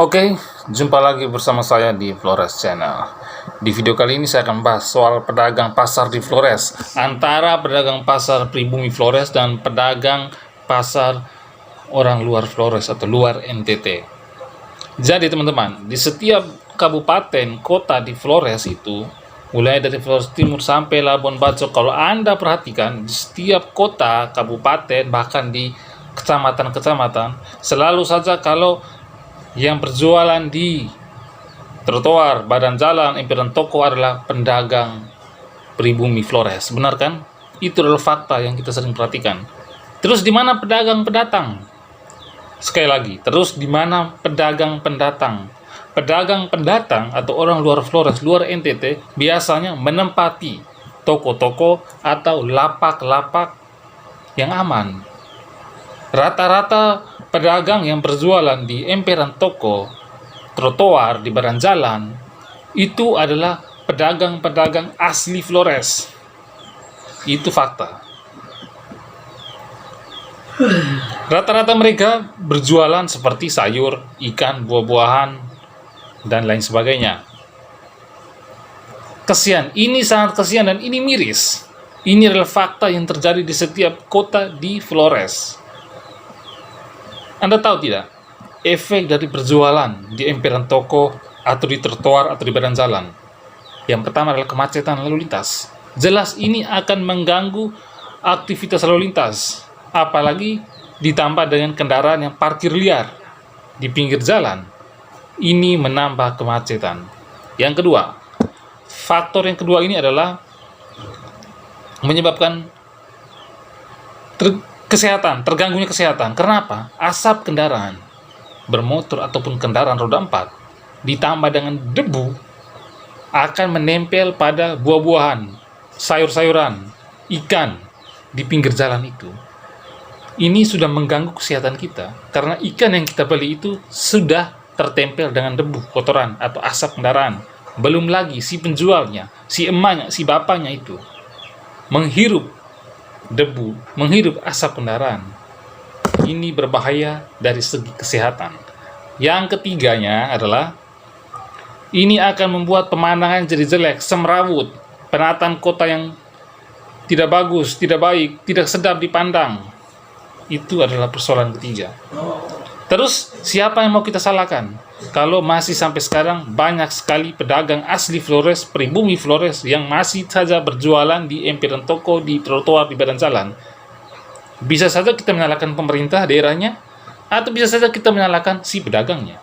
Oke, jumpa lagi bersama saya di Flores Channel. Di video kali ini saya akan bahas soal pedagang pasar di Flores, antara pedagang pasar pribumi Flores dan pedagang pasar orang luar Flores atau luar NTT. Jadi teman-teman, di setiap kabupaten kota di Flores itu, mulai dari Flores Timur sampai Labuan Bajo, kalau Anda perhatikan, di setiap kota, kabupaten, bahkan di kecamatan-kecamatan, selalu saja kalau yang berjualan di trotoar, badan jalan, emperan toko adalah pedagang pribumi Flores. Benar kan? Itu adalah fakta yang kita sering perhatikan. Terus di mana pedagang pendatang? Sekali lagi, terus di mana pedagang pendatang? Pedagang pendatang atau orang luar Flores, luar NTT, biasanya menempati toko-toko atau lapak-lapak yang aman. Rata-rata pedagang yang berjualan di emperan toko, trotoar, di badan jalan, itu adalah pedagang-pedagang asli Flores. Itu fakta. Rata-rata mereka berjualan seperti sayur, ikan, buah-buahan, dan lain sebagainya. Kesian, ini sangat kesian dan ini miris. Ini adalah fakta yang terjadi di setiap kota di Flores. Anda tahu tidak, efek dari berjualan di emperan toko atau di trotoar atau di badan jalan? Yang pertama adalah kemacetan lalu lintas. Jelas ini akan mengganggu aktivitas lalu lintas, apalagi ditambah dengan kendaraan yang parkir liar di pinggir jalan. Ini menambah kemacetan. Yang kedua, faktor yang kedua ini adalah menyebabkan terganggunya kesehatan. Kenapa? Asap kendaraan bermotor ataupun kendaraan roda 4 ditambah dengan debu akan menempel pada buah-buahan, sayur-sayuran, ikan di pinggir jalan itu. Ini sudah mengganggu kesehatan kita karena ikan yang kita beli itu sudah tertempel dengan debu, kotoran atau asap kendaraan. Belum lagi si penjualnya, si emaknya, si bapaknya itu menghirup debu, menghirup asap kendaraan. Ini berbahaya dari segi kesehatan. Yang ketiganya adalah ini akan membuat pemandangan jadi jelek, semrawut, penataan kota yang tidak bagus, tidak baik, tidak sedap dipandang. Itu adalah persoalan ketiga. Terus siapa yang mau kita salahkan? Kalau masih sampai sekarang banyak sekali pedagang asli Flores, pribumi Flores yang masih saja berjualan di emperan toko, di trotoar, di badan jalan. Bisa saja kita menyalahkan pemerintah daerahnya, atau bisa saja kita menyalahkan si pedagangnya.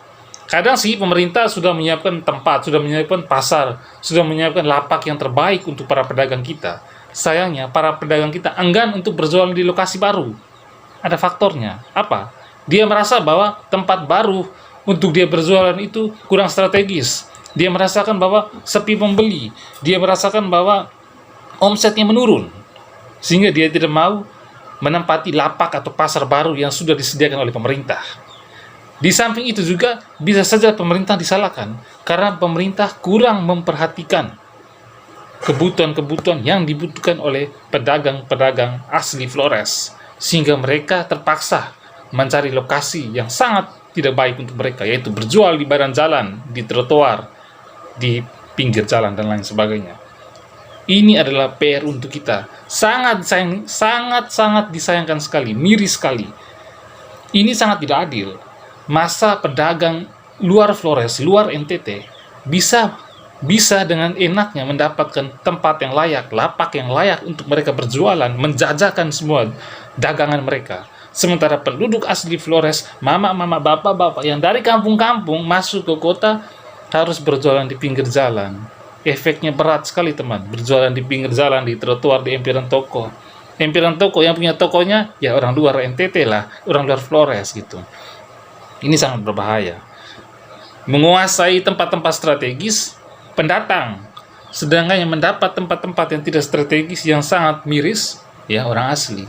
Kadang si pemerintah sudah menyiapkan tempat, sudah menyiapkan pasar, sudah menyiapkan lapak yang terbaik untuk para pedagang kita. Sayangnya para pedagang kita enggan untuk berjualan di lokasi baru. Ada faktornya. Apa? Dia merasa bahwa tempat baru untuk dia berjualan itu kurang strategis. Dia merasakan bahwa sepi pembeli. Dia merasakan bahwa omsetnya menurun. Sehingga dia tidak mau menempati lapak atau pasar baru yang sudah disediakan oleh pemerintah. Di samping itu juga bisa saja pemerintah disalahkan karena pemerintah kurang memperhatikan kebutuhan-kebutuhan yang dibutuhkan oleh pedagang-pedagang asli Flores. Sehingga mereka terpaksa mencari lokasi yang sangat tidak baik untuk mereka, yaitu berjual di badan jalan, di trotoar, di pinggir jalan, dan lain sebagainya. Ini adalah PR untuk kita. Sangat disayangkan sekali, miris sekali. Ini sangat tidak adil. Masa pedagang luar Flores, luar NTT, bisa dengan enaknya mendapatkan tempat yang layak, lapak yang layak untuk mereka berjualan, menjajakan semua dagangan mereka. Sementara penduduk asli Flores, mama-mama, bapak-bapak yang dari kampung-kampung masuk ke kota harus berjualan di pinggir jalan. Efeknya berat sekali teman, berjualan di pinggir jalan, di trotoar, di emperan toko. Emperan toko yang punya tokonya ya orang luar NTT lah, orang luar Flores gitu. Ini sangat berbahaya. Menguasai tempat-tempat strategis pendatang, sedangkan yang mendapat tempat-tempat yang tidak strategis yang sangat miris ya orang asli.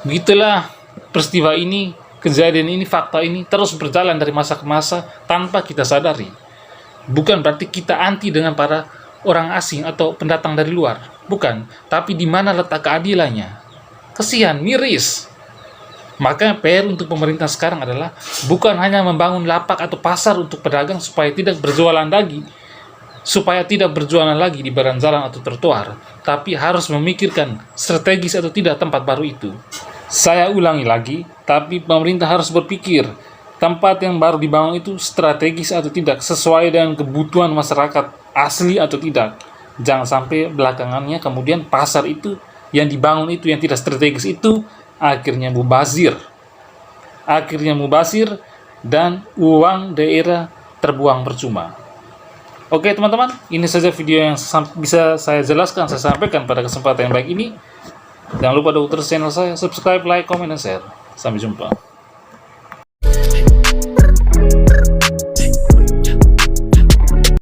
Begitulah peristiwa ini, kejadian ini, fakta ini terus berjalan dari masa ke masa tanpa kita sadari. Bukan berarti kita anti dengan para orang asing atau pendatang dari luar. Bukan. Tapi di mana letak keadilannya? Kesian, miris. Maka PR untuk pemerintah sekarang adalah bukan hanya membangun lapak atau pasar untuk pedagang supaya tidak berjualan lagi, di badan jalan atau trotoar, tapi harus memikirkan strategis atau tidak tempat baru itu. Saya ulangi lagi, tapi pemerintah harus berpikir tempat yang baru dibangun itu strategis atau tidak, sesuai dengan kebutuhan masyarakat asli atau tidak. Jangan sampai belakangannya kemudian pasar itu yang dibangun itu yang tidak strategis itu akhirnya mubazir dan uang daerah terbuang percuma. Oke teman-teman, ini saja video yang bisa saya jelaskan, saya sampaikan pada kesempatan yang baik ini. Jangan lupa dukung terus channel saya, subscribe, like, comment, dan share. Sampai jumpa.